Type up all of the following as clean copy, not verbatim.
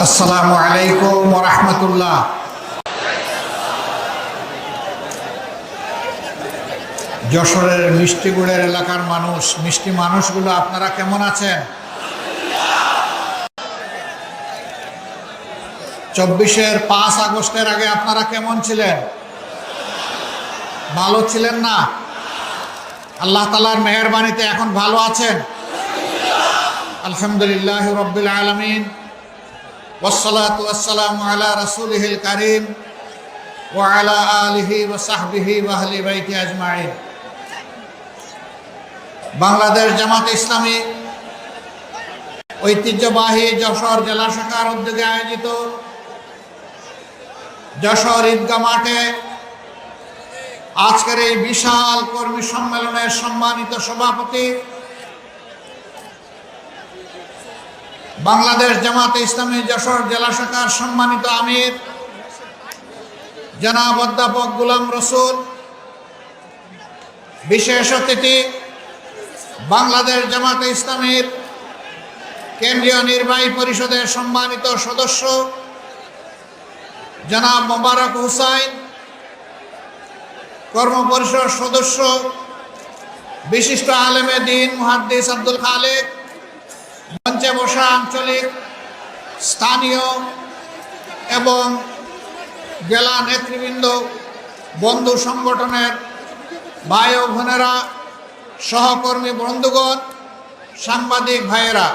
আসসালামু আলাইকুম ওয়া রাহমাতুল্লাহ। যশোরের মিষ্টিগুড়ের এলাকার মানুষ, মিষ্টি মানুষগুলো আপনারা কেমন আছেন? 24-এর 5 আগস্টের আগে আপনারা কেমন ছিলেন? ভালো ছিলেন না? আল্লাহ তাআলার মেহেরবানিতে এখন ভালো আছেন? আলহামদুলিল্লাহ রাব্বিল আলামিন। ওয়াসসালাতু ওয়াসসালামু আলা রাসূলিহিল কারীম ওয়া আলা আলিহি ওয়া সাহবিহি ওয়া আহলি বাইতি আজমাইন। বাংলাদেশ জামাতে ইসলামী ঐতিহ্যবাহী যশোর জেলা শাখার উদ্যোগে আয়োজিত যশোর ঈদগাহ মাঠে আজকের এই বিশাল কর্মী সম্মেলনের সম্মানিত সভাপতি, বাংলাদেশ জামাতে ইসলামী যশোর জেলা শাখার সম্মানিত আমির জনাব অধ্যাপক গোলাম রসুল, বিশেষ অতিথি বাংলাদেশ জামাতে ইসলামীর কেন্দ্রীয় নির্বাহী পরিষদের সম্মানিত সদস্য জনাব মোবারক হুসাইন, কর্মপরিষদ সদস্য বিশিষ্ট আলেমে দ্বীন মুহাদ্দিস আব্দুল খালেক, মঞ্চে বসা আঞ্চলিক, স্থানীয় এবং জেলা নেতৃবৃন্দ, বন্ধু সংগঠনের ভাই ও বোনেরা, সহকর্মী বন্ধুগণ, সাংবাদিক ভাইয়েরা,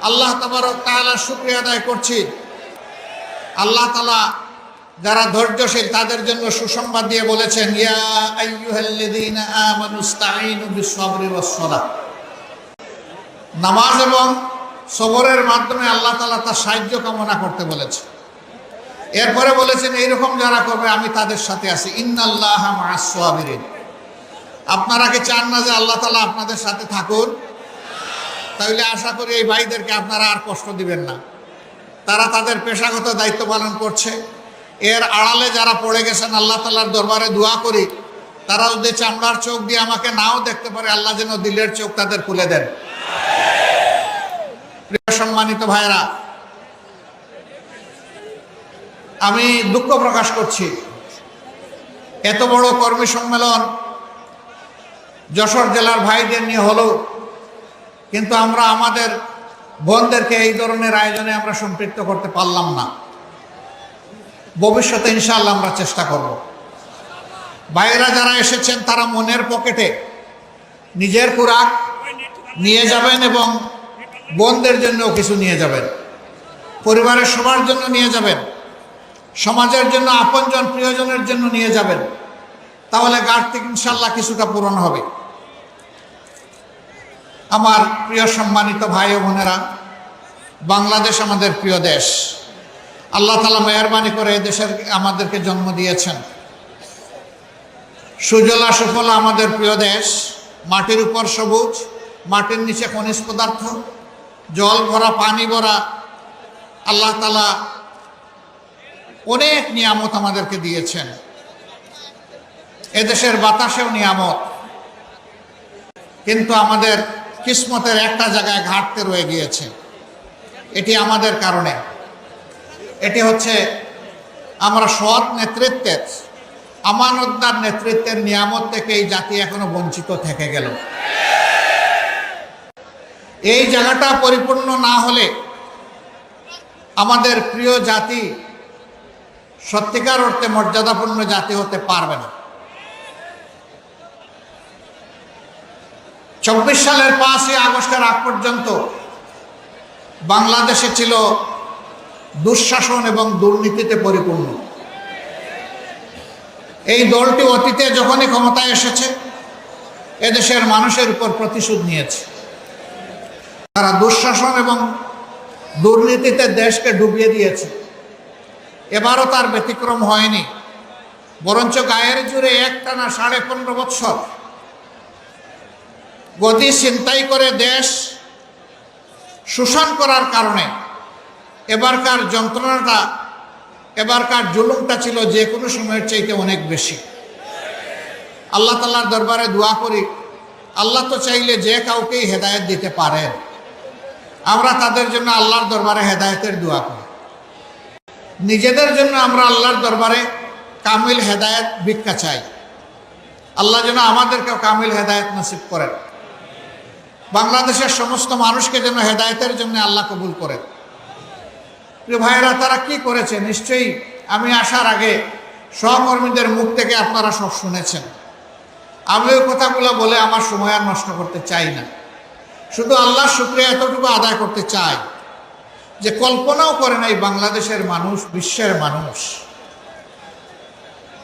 আল্লাহ তাবারক তাআলার শুকরিয়া আদায় করছি। আল্লাহ তাআলা যারা ধৈর্যশীল তাদের জন্য সুসংবাদ দিয়ে বলেছেন, ইয়া আইয়ুহাল্লাযীনা আমানুস্তাঈনু বিস-সাবরি ওয়াস-সালাহ। নামাজ এবং সবরের মাধ্যমে আল্লাহ তাআলা তার সাহায্য কামনা করতে বলেছে। এরপরে বলেছেন এইরকম যারা করবে আমি তাদের সাথে আছি, ইন্নাল্লাহা মা'আস-সাবিরিন। আপনারা কি চান না যে আল্লাহ তাআলা আপনাদের সাথে থাকুন? তাহলে আশা করি এই ভাইদেরকে আপনারা আর কষ্ট দিবেন না। তারা তাদের পেশাগত দায়িত্ব পালন করছে। এর আড়ালে যারা পড়ে গেছেন, আল্লাহ তাআলার দরবারে দোয়া করি তারা যদি চামড়ার চোখ দিয়ে আমাকে নাও দেখতে পারে, আল্লাহ যেন দিলের চোখ তাদের খুলে দেন। প্রিয় সম্মানিত ভাইরা, আমি দুঃখ প্রকাশ করছি এত বড় কর্মী সম্মেলন যশোর জেলার ভাইদের নিয়ে হলো, কিন্তু আমরা আমাদের বোনদেরকে এই ধরনের আয়োজনে আমরা সম্পৃক্ত করতে পারলাম না। ভবিষ্যতে ইনশাআল্লাহ আমরা চেষ্টা করব। ভাইয়েরা যারা এসেছেন তারা মনের পকেটে নিজের খোরাক নিয়ে যাবেন এবং বোনদের জন্যও কিছু নিয়ে যাবেন, পরিবারের সবার জন্য নিয়ে যাবেন, সমাজের জন্য, আপনজন প্রিয়জনের জন্য নিয়ে যাবেন। তাহলে ঘাটতি ইনশাআল্লাহ কিছুটা পূরণ হবে। আমার প্রিয় সম্মানিত ভাই ও বোনেরা, বাংলাদেশ আমাদের প্রিয় দেশ। আল্লাহ তাআলা মেহেরবানি করে এই দেশের আমাদেরকে জন্ম দিয়েছেন। সুজলা সুফলা আমাদের প্রিয় দেশ, মাটির উপর সবুজ, মাটির নিচে খনিজ পদার্থ, জল ভরা, পানি ভরা। আল্লাহ তাআলা অনেক নিয়ামত আমাদেরকে দিয়েছেন। এদেশের বাতাসেও নিয়ামত, কিন্তু আমাদের কিসমতের একটা জায়গায় ঘাটতে রয়ে গিয়েছে। এটি আমাদের কারণে। এটি হচ্ছে আমরা সৎ নেতৃত্বের, আমানতদার নেতৃত্বের নিয়ামত থেকে এই জাতি এখনো বঞ্চিত থেকে গেল। এই জায়গাটা পরিপূর্ণ না হলে আমাদের প্রিয় জাতি সত্যিকার অর্থে মর্যাদাপূর্ণ জাতি হতে পারবে না। 24 সালের 5 আগস্টের আগ পর্যন্ত বাংলাদেশে ছিল দুঃশাসন এবং দুর্নীতিতে পরিপূর্ণ। এই দলটি অতীতে যখনই ক্ষমতায় এসেছে এদেশের মানুষের উপর প্রতিশোধ নিয়েছে। তারা দুঃশাসন এবং দুর্নীতিতে দেশকে ডুবিয়ে দিয়েছে। এবারও তার ব্যতিক্রম হয়নি, বরঞ্চ গায়ের জোরে একটানা 15.5 বছর গদি ছিনতাই করে দেশ শোষণ করার কারণে এবারকার যন্ত্রণাটা, এবারকার জুলুমটা ছিল যে কোনো সময়ের চাইতে অনেক বেশি। আল্লাহ তাআলার দরবারে দোয়া করি, আল্লাহ তো চাইলে যে কাউকেই হেদায়েত দিতে পারেন। আমরা তাদের জন্য আল্লাহর দরবারে হেদায়েতের দোয়া করি। নিজেদের জন্য আমরা আল্লাহর দরবারে কামিল হেদায়েত ভিক্ষা চাই। আল্লাহ যেন আমাদেরকেও কামিল হেদায়েত নসিব করেন। বাংলাদেশের সমস্ত মানুষকে যেন হেদায়েতের জন্য আল্লাহ কবুল করেন। প্রিয় ভাইয়েরা, তারা কি করেছে নিশ্চয়ই আমি আসার আগে সহকর্মীদের মুখ থেকে আপনারা সব শুনেছেন। আমি ওই কথাগুলো বলে আমার সময় আর নষ্ট করতে চাই না। শুধু আল্লাহর শুকরিয়া এতটুকু আদায় করতে চাই যে কল্পনাও করে নাই বাংলাদেশের মানুষ, বিশ্বের মানুষ,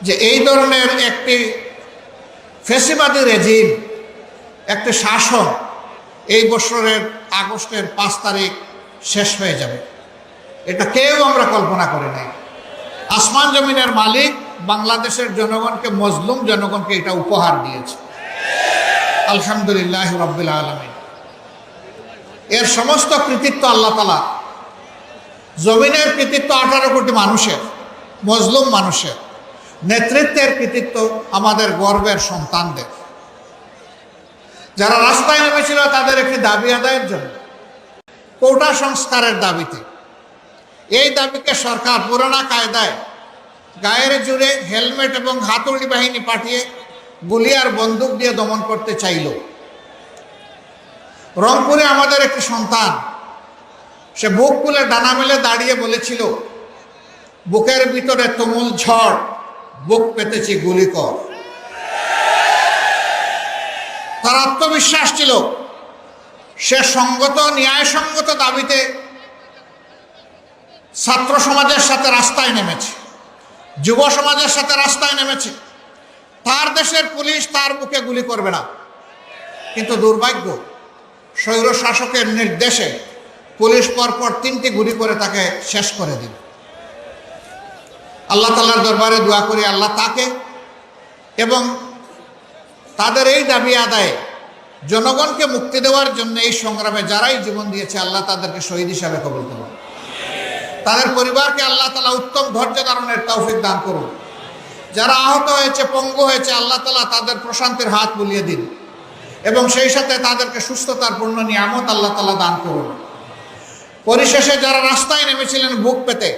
যে এই ধরনের একটি ফ্যাসিবাদী রেজিম, একটি শাসন এই বছরের আগস্টের 5 তারিখ শেষ হয়ে যাবে। এটা কেউ আমরা কল্পনা করি নাই। আসমান জমিনের মালিক বাংলাদেশের জনগণকে, মজলুম জনগণকে এটা উপহার দিয়েছে। আলহামদুলিল্লাহ রাব্বিল আলামিন। এর সমস্ত কৃতিত্ব আল্লাহ তাআলা। জমিনের কৃতিত্ব 18 কোটি মানুষের, মজলুম মানুষের। নেতৃত্বের কৃতিত্ব আমাদের গর্বের সন্তানদের, যারা রাস্তায় নেমেছিল তাদের একটি দাবি আদায়ের জন্য, কোটা সংস্কারের দাবিতে। এই দাবিকে সরকার পুরানা কায়দায় গায়ের জুড়ে হেলমেট এবং হাতুড়ি বাহিনী পাঠিয়ে গুলি আর বন্দুক দিয়ে দমন করতে চাইল। রংপুরে আমাদের একটি সন্তান, সে বুক খুলে ডানা মেলে দাঁড়িয়ে বলেছিল, বুকের ভিতরে তুমুল ঝড়, বুক পেতেছি গুলি কর। তার আত্মবিশ্বাস ছিল, সে সঙ্গত, ন্যায়সঙ্গত দাবিতে ছাত্র সমাজের সাথে রাস্তায় নেমেছে, যুব সমাজের সাথে রাস্তায় নেমেছে। তার দেশের পুলিশ তার বুকে গুলি করবে না, কিন্তু দুর্ভাগ্য, স্বৈর শাসকের নির্দেশে পুলিশ পরপর 3টি গুলি করে তাকে শেষ করে দিল। আল্লাহ তাআলার দরবারে দোয়া করি, আল্লাহ তাকে এবং তাদের এই দাবি আদায়ে জনগণকে মুক্তি দেওয়ার জন্য এই সংগ্রামে যারাই জীবন দিয়েছে, আল্লাহ তাদেরকে শহীদ হিসাবে কবুল করুন। তাদের পরিবারকে আল্লাহ তাআলা উত্তম ধৈর্য ধারণের তৌফিক দান করুন। যারা আহত হয়েছে, পঙ্গু হয়েছে, আল্লাহ তাআলা তাদের প্রশান্তির হাত বুলিয়ে দিন এবং সেই সাথে তাদেরকে সুস্থতার পূর্ণ নিয়ামত আল্লাহ তাআলা দান করুন। পরিশেষে যারা রাস্তায় নেমেছিলেন বুক পেতে,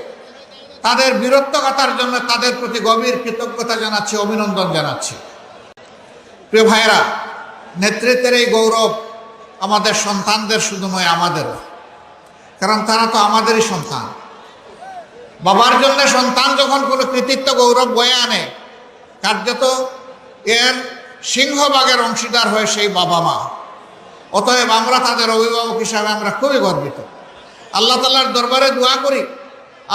তাদের বীরত্বগাথার জন্য তাদের প্রতি গভীর কৃতজ্ঞতা জানাচ্ছি, অভিনন্দন জানাচ্ছি। প্রিয় ভাইয়েরা, নেতৃত্বের এই গৌরব আমাদের সন্তানদের শুধু নয়, আমাদেরও, কারণ তারা তো আমাদেরই সন্তান। বাবার জন্য সন্তান যখন কোনো কৃতিত্ব গৌরব বয়ে আনে, কার্যত এর সিংহভাগের অংশীদার হয় সেই বাবা মা। অতএব আমরা তাদের অভিভাবক হিসাবে আমরা খুবই গর্বিত। আল্লাহ তাআলার দরবারে দোয়া করি,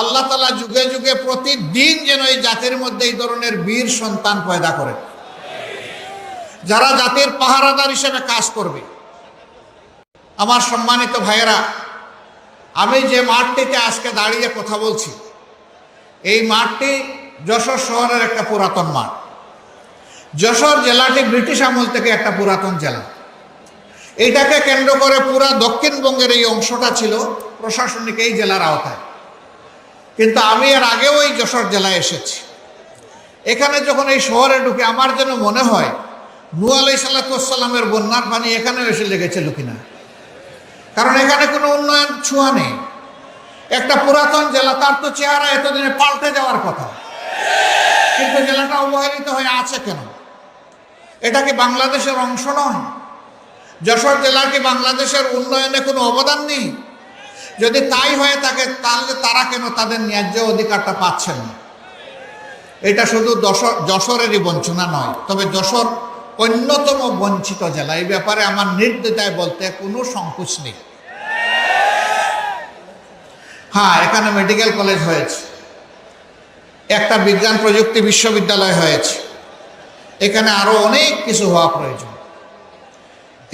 আল্লাহ তাআলা যুগে যুগে প্রতিদিন যেন এই জাতির মধ্যে এই ধরনের বীর সন্তান পয়দা করেন, যারা জাতির পাহারাদার হিসেবে কাজ করবে। আমার সম্মানিত ভাইয়েরা, আমি যে মাঠটিতে আজকে দাঁড়িয়ে কথা বলছি, এই মাঠটি যশোর শহরের একটা পুরাতন মাঠ। যশোর জেলাটি ব্রিটিশ আমল থেকে একটা পুরাতন জেলা। এইটাকে কেন্দ্র করে পুরা দক্ষিণবঙ্গের এই অংশটা ছিল প্রশাসনিক এই জেলার আওতায়। কিন্তু আমি এর আগেও এই যশোর জেলায় এসেছি। এখানে যখন এই শহরে ঢুকে আমার যেন মনে হয় নূহ আলাইহিস সালামের বন্যার পানি এখানেও এসে লেগেছিল কিনা, কারণ এখানে কোনো উন্নয়ন ছোঁয়া নেই। একটা পুরাতন জেলা, তার তো চেহারা এতদিনে পাল্টে যাওয়ার কথা, কিন্তু জেলাটা অবহেলিত হয়ে আছে কেন? এটা কি বাংলাদেশের অংশ নয়? যশোর জেলা কি বাংলাদেশের উন্নয়নে কোনো অবদান নেই? যদি তাই হয়ে থাকে, তাহলে তারা কেন তাদের ন্যায্য অধিকারটা পাচ্ছেন না? এটা শুধু যশোরেরই বঞ্চনা নয়, তবে যশোর অন্যতম বঞ্চিত জেলা। এই ব্যাপারে আমার নির্দ্বিধায় বলতে কোনো সংকোচ নেই। হ্যাঁ, এখানে মেডিকেল কলেজ হয়েছে, একটা বিজ্ঞান প্রযুক্তি বিশ্ববিদ্যালয় হয়েছে, এখানে আরো অনেক কিছু হওয়া প্রয়োজন।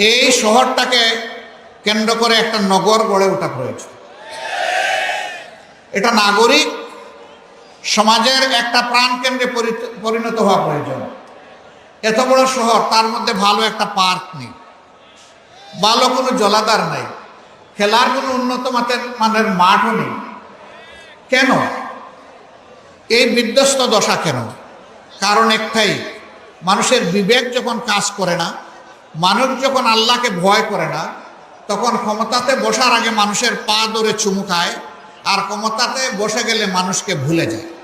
এই শহরটাকে কেন্দ্র করে একটা নগর গড়ে ওঠা প্রয়োজন। এটা নাগরিক সমাজের একটা প্রাণকেন্দ্রে পরিণত হওয়া প্রয়োজন। এত বড় শহর, তার মধ্যে ভালো একটা পার্ক নেই, ভালো কোনো জলাধার নাই, খেলার কোনো উন্নত মানের মাঠও নেই। কেন এই বিধ্বস্ত দশা? কেন? কারণ একটাই, মানুষের বিবেক যখন কাজ করে না, মানুষ যখন আল্লাহকে ভয় করে না, তখন ক্ষমতাতে বসার আগে মানুষের পা ধরে চুমু খায় আর ক্ষমতাতে বসে গেলে মানুষকে ভুলে যায়।